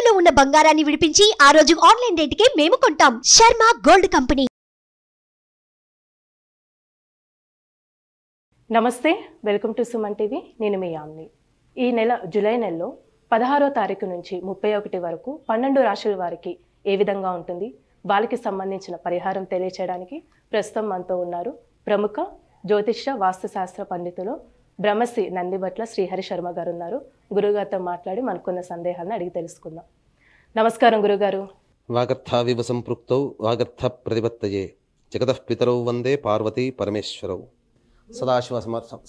తాకట్టులో ఉన్న బంగారాన్ని విడిపించి ఆ రోజు ఆన్లైన్ రేటుకే మేము కొంటాం. Sharma gold company. నమస్తే, వెల్కమ్ టు సుమన్ టీవీ. నేను మీ యామ్ని. ఈ నెల జూలై నెలలో 16వ తారీఖు నుంచి 31 వరకు 12 రాశుల వారికి ఏ విధంగా ఉంటుంది, వాళ్ళకి సంబంధించిన పరిహారం తెలియచేయడానికి ప్రస్తుతం మనతో ఉన్నారు ప్రముఖ జ్యోతిష్య వాస్తుశాస్త్ర పండితులు బ్రహ్మశ్రీ నందిబట్ల శ్రీహరి శర్మ గారు ఉన్నారు. గురుగారితో మాట్లాడి మనకున్న సందేహాలను అడిగి తెలుసుకుందాం. నమస్కారం గురుగారు. వాగర్థావివ సంపృక్తౌ వాగర్థ ప్రతిపత్తయే జగతః పితరౌ వందే పార్వతీ పరమేశ్వరౌ.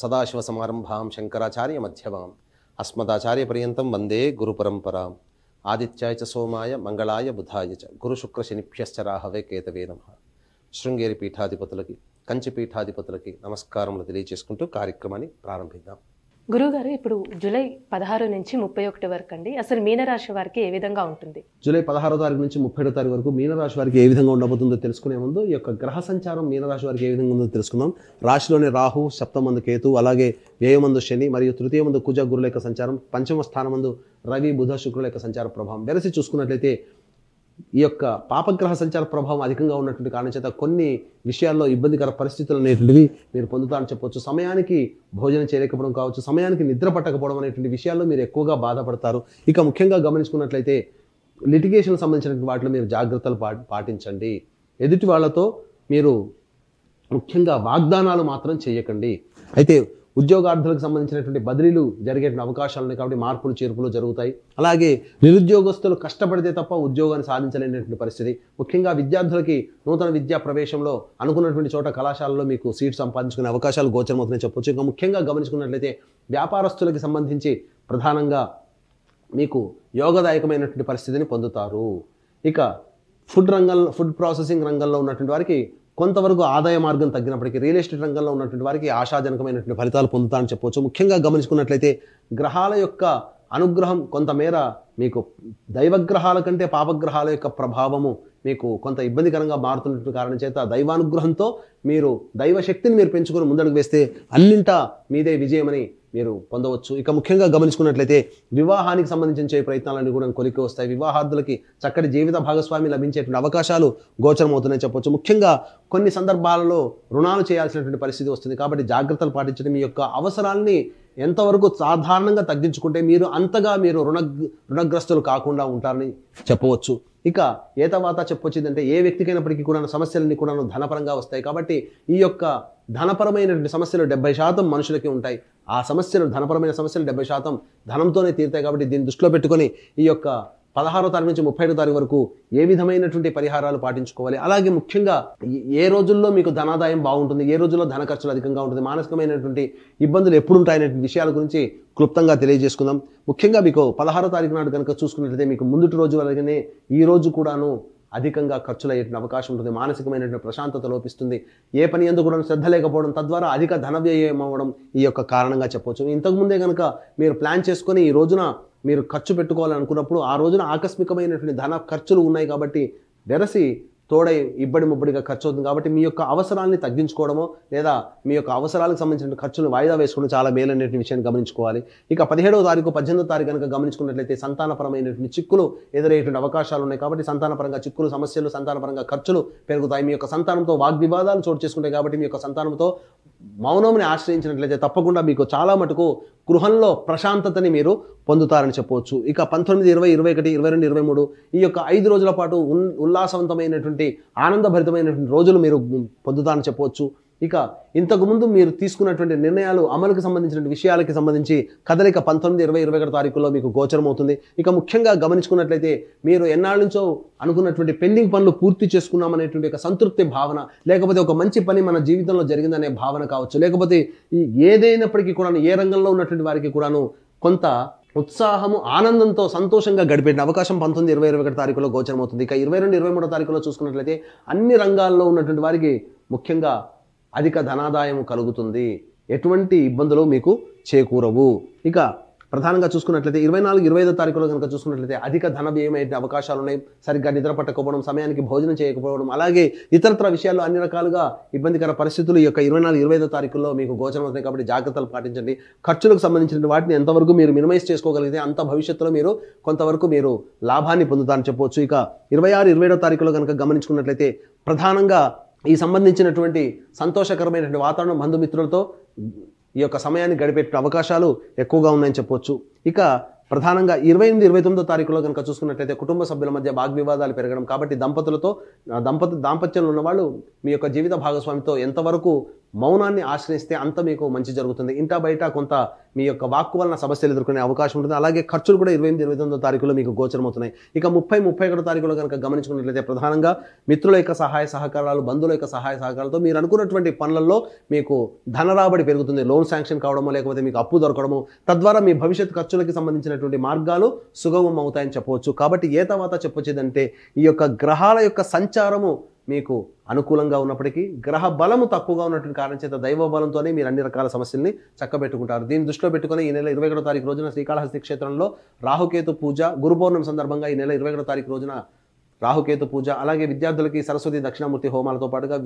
సదాశివ సమారంభాం శంకరాచార్య మధ్యమాం అస్మదాచార్య పర్యంతం వందే గురు పరంపరాం. ఆదిత్యాయ చ సోమాయ మంగళాయ బుధాయ చ గురు శుక్ర శనిభ్యశ్చ రాహవే కేతవే నమః. శృంగేరి పీఠాధిపతులకి, కంచి పీఠాధిపతులకి నమస్కారములు తెలియజేసుకుంటూ కార్యక్రమాన్ని ప్రారంభిద్దాం. గురుగారు, ఇప్పుడు జూలై 16 నుంచి 31 వరకు అండి, అసలు మీనరాశి వారికి ఏ విధంగా ఉంటుంది? జూలై 16వ తారీఖు నుంచి 31వ తారీఖు వరకు మీనరాశి వారికి ఏ విధంగా ఉండబోతుందో తెలుసుకునే ముందు ఈ యొక్క గ్రహ సంచారం మీనరాశి వారికి ఏ విధంగా ఉందో తెలుసుకుందాం. రాశిలోని రాహు, సప్తమందు కేతు, అలాగే వ్యయమందు శని మరియు తృతీయమందు కుజ గురుల యొక్క సంచారం, పంచమ స్థానమందు రవి బుధ శుక్రుల యొక్క సంచార ప్రభావం వెరసి చూసుకున్నట్లయితే ఈ యొక్క పాపగ్రహ సంచార ప్రభావం అధికంగా ఉన్నటువంటి కారణం చేత కొన్ని విషయాల్లో ఇబ్బందికర పరిస్థితులు అనేటువంటివి మీరు పొందుతారని చెప్పవచ్చు. సమయానికి భోజనం చేయలేకపోవడం కావచ్చు, సమయానికి నిద్ర పట్టకపోవడం అనేటువంటి విషయాల్లో మీరు ఎక్కువగా బాధపడతారు. ఇక ముఖ్యంగా గమనించుకున్నట్లయితే లిటిగేషన్ సంబంధించినటువంటి వాటిలో మీరు జాగ్రత్తలు పాటించండి. ఎదుటి వాళ్ళతో మీరు ముఖ్యంగా వాగ్దానాలు మాత్రం చేయకండి. అయితే ఉద్యోగార్థులకు సంబంధించినటువంటి బదిలీలు జరిగే అవకాశాలు ఉన్నాయి కాబట్టి మార్పులు చేర్పులు జరుగుతాయి. అలాగే నిరుద్యోగస్తులు కష్టపడితే తప్ప ఉద్యోగాన్ని సాధించలేనటువంటి పరిస్థితి. ముఖ్యంగా విద్యార్థులకి నూతన విద్యా ప్రవేశంలో అనుకున్నటువంటి చోట కళాశాలలో మీకు సీట్ సంపాదించుకునే అవకాశాలు గోచరమవుతున్నాయి చెప్పొచ్చు. ఇంకా ముఖ్యంగా గమనించుకున్నట్లయితే వ్యాపారస్తులకి సంబంధించి ప్రధానంగా మీకు యోగదాయకమైనటువంటి పరిస్థితిని పొందుతారు. ఇక ఫుడ్ ప్రాసెసింగ్ రంగంలో ఉన్నటువంటి వారికి కొంతవరకు ఆదాయ మార్గం తగ్గినప్పటికీ, రియల్ ఎస్టేట్ రంగంలో ఉన్నటువంటి వారికి ఆశాజనకమైనటువంటి ఫలితాలు పొందుతారని చెప్పవచ్చు. ముఖ్యంగా గమనించుకున్నట్లయితే గ్రహాల యొక్క అనుగ్రహం కొంతమేర మీకు దైవగ్రహాల కంటే పాపగ్రహాల యొక్క ప్రభావము మీకు కొంత ఇబ్బందికరంగా మారుతున్నటువంటి కారణం చేత దైవానుగ్రహంతో మీరు దైవశక్తిని మీరు పెంచుకొని ముందడుగు వేస్తే అన్నింటా మీదే విజయమని మీరు పొందవచ్చు. ఇక ముఖ్యంగా గమనించుకున్నట్లయితే వివాహానికి సంబంధించిన ప్రయత్నాలన్నీ కూడా కొలిక్కి వస్తాయి. వివాహార్థులకి చక్కటి జీవిత భాగస్వామి లభించేటువంటి అవకాశాలు గోచరమవుతున్నాయని చెప్పవచ్చు. ముఖ్యంగా కొన్ని సందర్భాలలో రుణాలు చేయాల్సినటువంటి పరిస్థితి వస్తుంది కాబట్టి జాగ్రత్తలు పాటించడం, మీ యొక్క అవసరాల్ని ఎంతవరకు సాధారణంగా తగ్గించుకుంటే మీరు అంతగా మీరు రుణగ్రస్తులు కాకుండా ఉంటారని చెప్పవచ్చు. ఇక ఏ తర్వాత చెప్పొచ్చిందంటే ఏ వ్యక్తికైనప్పటికీ కూడా సమస్యలన్నీ కూడా ధనపరంగా వస్తాయి కాబట్టి ఈ యొక్క ధనపరమైనటువంటి సమస్యలు 70% మనుషులకి ఉంటాయి. ఆ సమస్యలు ధనపరమైన సమస్యలు 70% ధనంతోనే తీరుతాయి కాబట్టి దీన్ని దృష్టిలో పెట్టుకొని ఈ యొక్క 16వ తారీఖు నుంచి 31వ తారీఖు వరకు ఏ విధమైనటువంటి పరిహారాలు పాటించుకోవాలి, అలాగే ముఖ్యంగా ఏ రోజుల్లో మీకు ధనాదాయం బాగుంటుంది, ఏ రోజుల్లో ధన ఖర్చులు అధికంగా ఉంటుంది, మానసికమైనటువంటి ఇబ్బందులు ఎప్పుడు ఉంటాయనే విషయాల గురించి క్లుప్తంగా తెలియజేసుకుందాం. ముఖ్యంగా మీకు 16వ తారీఖు నాడు కనుక చూసుకున్నట్లయితే మీకు ముందుటి రోజు అలాగనే ఈ రోజు కూడాను అధికంగా ఖర్చులు అయ్యే అవకాశం ఉంటుంది. మానసికమైనటువంటి ప్రశాంతత లోపిస్తుంది. ఏ పని ఎందుకు కూడా శ్రద్ధ లేకపోవడం, తద్వారా అధిక ధన వ్యయం అవ్వడం ఈ యొక్క కారణంగా చెప్పవచ్చు. ఇంతకుముందే కనుక మీరు ప్లాన్ చేసుకొని ఈ రోజున మీరు ఖర్చు పెట్టుకోవాలనుకున్నప్పుడు ఆ రోజున ఆకస్మికమైనటువంటి ధన ఖర్చులు ఉన్నాయి కాబట్టి వెరసి తోడై ఇబ్బడి ముబ్బడిగా ఖర్చు అవుతుంది. కాబట్టి మీ యొక్క అవసరాన్ని తగ్గించుకోవడమో లేదా మీ యొక్క అవసరాలకు సంబంధించిన ఖర్చులను వాయిదా వేసుకోవడం చాలా మేలైనటువంటి విషయాన్ని గమనించుకోవాలి. ఇక 17వ తారీఖు 18వ తారీఖు కనుక గమనించుకున్నట్లయితే సంతానపరమైనటువంటి చిక్కులు ఎదురయ్యేటువంటి అవకాశాలు ఉన్నాయి కాబట్టి సంతానపరంగా చిక్కులు, సమస్యలు, సంతానపరంగా ఖర్చులు పెరుగుతాయి. మీ యొక్క సంతానంతో వాగ్వివాదాలు చోటు చేసుకుంటాయి కాబట్టి మీ యొక్క సంతానంతో మౌనంని ఆశ్రయించినట్లయితే తప్పకుండా మీకు చాలా మటుకు గృహంలో ప్రశాంతతని మీరు పొందుతారని చెప్పవచ్చు. ఇక 19, 20, 21, 22, 23 ఈ యొక్క 5 రోజుల పాటు ఉల్లాసవంతమైనటువంటి ఆనందభరితమైనటువంటి రోజులు మీరు పొందుతారని చెప్పవచ్చు. ఇక ఇంతకుముందు మీరు తీసుకున్నటువంటి నిర్ణయాలు అమలుకు సంబంధించిన విషయాలకి సంబంధించి కదలిక 19, 20, 21 తారీఖుల్లో మీకు గోచరమవుతుంది. ఇక ముఖ్యంగా గమనించుకున్నట్లయితే మీరు ఎన్నాళ్ళ నుంచో అనుకున్నటువంటి పెండింగ్ పనులు పూర్తి చేసుకున్నామనేటువంటి ఒక సంతృప్తి భావన, లేకపోతే ఒక మంచి పని మన జీవితంలో జరిగిందనే భావన కావచ్చు, లేకపోతే ఏదైనప్పటికీ కూడా ఏ రంగంలో ఉన్నటువంటి వారికి కూడాను కొంత ఉత్సాహము, ఆనందంతో సంతోషంగా గడిపేట అవకాశం 19, 20, 21 తారీఖులో గోచరమవుతుంది. ఇక 22, 23 తారీఖులో చూసుకున్నట్లయితే అన్ని రంగాల్లో ఉన్నటువంటి వారికి ముఖ్యంగా అధిక ధనాదాయం కలుగుతుంది. ఎటువంటి ఇబ్బందులు మీకు చేకూరవు. ఇక ప్రధానంగా చూసుకున్నట్లయితే 24-25 తారీఖులో కనుక చూసుకున్నట్లయితే అధిక ధన వ్యయం అయ్యే అవకాశాలు ఉన్నాయి. సరిగ్గా నిద్ర పట్టకపోవడం, సమయానికి భోజనం చేయకపోవడం, అలాగే ఇతరత్ర విషయాల్లో అన్ని రకాలుగా ఇబ్బందికర పరిస్థితులు ఈ యొక్క 24-25 తారీఖుల్లో మీకు గోచరం అవుతాయి. కాబట్టి జాగ్రత్తలు పాటించండి. ఖర్చులకు సంబంధించిన వాటిని ఎంతవరకు మీరు మినిమైజ్ చేసుకోగలిగితే అంత భవిష్యత్తులో మీరు కొంతవరకు మీరు లాభాన్ని పొందుతారని చెప్పవచ్చు. ఇక 26-27 తారీఖులో కనుక గమనించుకున్నట్లయితే ప్రధానంగా ఈ సంబంధించినటువంటి సంతోషకరమైనటువంటి వాతావరణం, బంధుమిత్రులతో ఈ యొక్క సమయాన్ని గడిపే అవకాశాలు ఎక్కువగా ఉన్నాయని చెప్పొచ్చు. ఇక ప్రధానంగా 28-29 తారీఖులో కనుక చూసుకున్నట్లయితే కుటుంబ సభ్యుల మధ్య వాగ్వివాదాలు పెరగడం. కాబట్టి దాంపత్యంలో ఉన్నవాళ్ళు మీ యొక్క జీవిత భాగస్వామితో ఎంతవరకు మౌనాన్ని ఆశ్రయిస్తే అంత మీకు మంచి జరుగుతుంది. ఇంటా బయట కొంత మీ యొక్క వాక్కు వలన సమస్యలు ఎదుర్కొనే అవకాశం ఉంటుంది. అలాగే ఖర్చులు కూడా 28-29 తారీఖులో మీకు గోచరమవుతున్నాయి. ఇక 30-31 తారీఖులో కనుక గమనించుకున్నట్లయితే ప్రధానంగా మిత్రుల యొక్క సహాయ సహకారాలు, బంధువుల యొక్క సహాయ సహకారాలతో మీరు అనుకున్నటువంటి పనులలో మీకు ధన రాబడి పెరుగుతుంది. లోన్ శాంక్షన్ కావడమో లేకపోతే మీకు అప్పు దొరకడము, తద్వారా మీ భవిష్యత్ ఖర్చులకి సంబంధించినటువంటి మార్గాలు సుగమం అవుతాయని చెప్పవచ్చు. కాబట్టి ఏ తర్వాత చెప్పొచ్చేదంటే ఈ యొక్క గ్రహాల యొక్క సంచారము మీకు అనుకూలంగా ఉన్నప్పటికీ గ్రహ బలము తక్కువగా ఉన్నటువంటి కారణం చేత దైవ బలంతోనే మీరు అన్ని రకాల సమస్యల్ని చక్కబెట్టుకుంటారు. దీన్ని దృష్టిలో పెట్టుకుని ఈ నెల 21 తారీఖు రోజున శ్రీకాళహస్తి క్షేత్రంలో రాహుకేతు పూజ, గురు పౌర్ణమి సందర్భంగా ఈ నెల 21 తారీఖు రోజున రాహుకేతు పూజ, అలాగే విద్యార్థులకి సరస్వతి దక్షిణామూర్తి హోమాలతో పాటుగా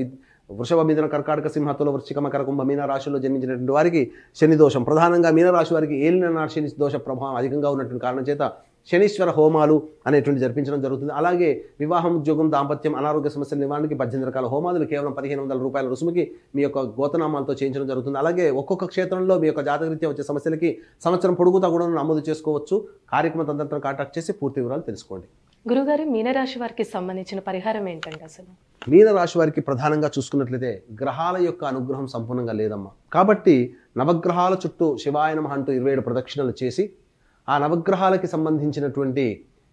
వృషభ, మిథున, కర్కాటక, సింహతుల, వృశ్చిక, మకర, కుంభ, మీన రాశుల్లో జన్మించినటువంటి వారికి శని దోషం, ప్రధానంగా మీనరాశి వారికి ఏలినాటి శని దోష ప్రభావం అధికంగా ఉన్నటువంటి కారణం చేత శనీశ్వర హోమాలు అనేటువంటి జరిపించడం జరుగుతుంది. అలాగే వివాహం, ఉద్యోగం, దాంపత్యం, అనారోగ్య సమస్యల నివారణకి 18 రకాల హోమాలు కేవలం 1500 రూపాయల రుసుముకి మీ యొక్క గోతనామాలతో చేయించడం జరుగుతుంది. అలాగే ఒక్కొక్క క్షేత్రంలో మీ యొక్క జాతకరీత్యా వచ్చే సమస్యలకి సంవత్సరం పొడుగుతా కూడా నమోదు చేసుకోవచ్చు. కార్యక్రమ తంత్రం కాంటాక్ట్ చేసి పూర్తి వివరాలు తెలుసుకోండి. గురుగారు, మీనరాశి వారికి సంబంధించిన పరిహారం ఏంటంటే అసలు? మీనరాశి వారికి ప్రధానంగా చూసుకున్నట్లయితే గ్రహాల యొక్క అనుగ్రహం సంపూర్ణంగా లేదమ్మా. కాబట్టి నవగ్రహాల చుట్టూ శివాయ నమః అంటూ 27 ప్రదక్షిణలు చేసి ఆ నవగ్రహాలకి సంబంధించినటువంటి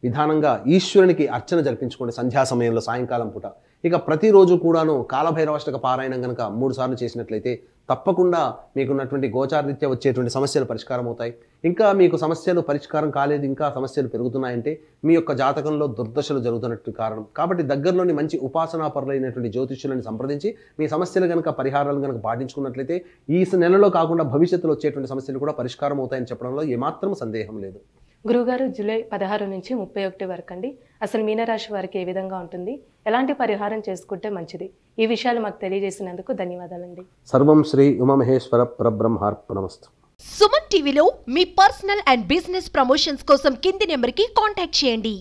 విధానంగా ఈశ్వరునికి అర్చన జరిపించుకోండి సంధ్యా సమయంలో సాయంకాలం పూట. ఇక ప్రతిరోజు కూడాను కాలభైరవాష్టక పారాయణం కనుక 3 సార్లు చేసినట్లయితే తప్పకుండా మీకున్నటువంటి గోచారరీత్యా వచ్చేటువంటి సమస్యలు పరిష్కారం అవుతాయి. ఇంకా మీకు సమస్యలు పరిష్కారం కాలేదు, ఇంకా సమస్యలు పెరుగుతున్నాయంటే మీ యొక్క జాతకంలో దుర్దశలు జరుగుతున్నట్టు కారణం. కాబట్టి దగ్గరలోని మంచి ఉపాసనాపరులైనటువంటి జ్యోతిష్యులను సంప్రదించి మీ సమస్యలు కనుక పరిహారాలు కనుక పాటించుకున్నట్లయితే ఈ నెలలో కాకుండా భవిష్యత్తులో వచ్చేటువంటి సమస్యలు కూడా పరిష్కారం అవుతాయని చెప్పడంలో ఏమాత్రం సందేహం లేదు. గురుగారు, జూలై 16 నుంచి 31 వరకు అండి అసలు మీనరాశి వారికి ఏ విధంగా ఉంటుంది, ఎలాంటి పరిహారం చేసుకుంటే మంచిది, ఈ విషయాలు మాకు తెలియజేసినందుకు ధన్యవాదాలండి. సర్వం శ్రీ ఉమామహేశ్వర పరబ్రహ్మార్పణమస్తు. సుమన్ టీవీలో మీ పర్సనల్ అండ్ బిజినెస్ ప్రమోషన్స్ కోసం కింది నెంబర్కి కాంటాక్ట్ చేయండి.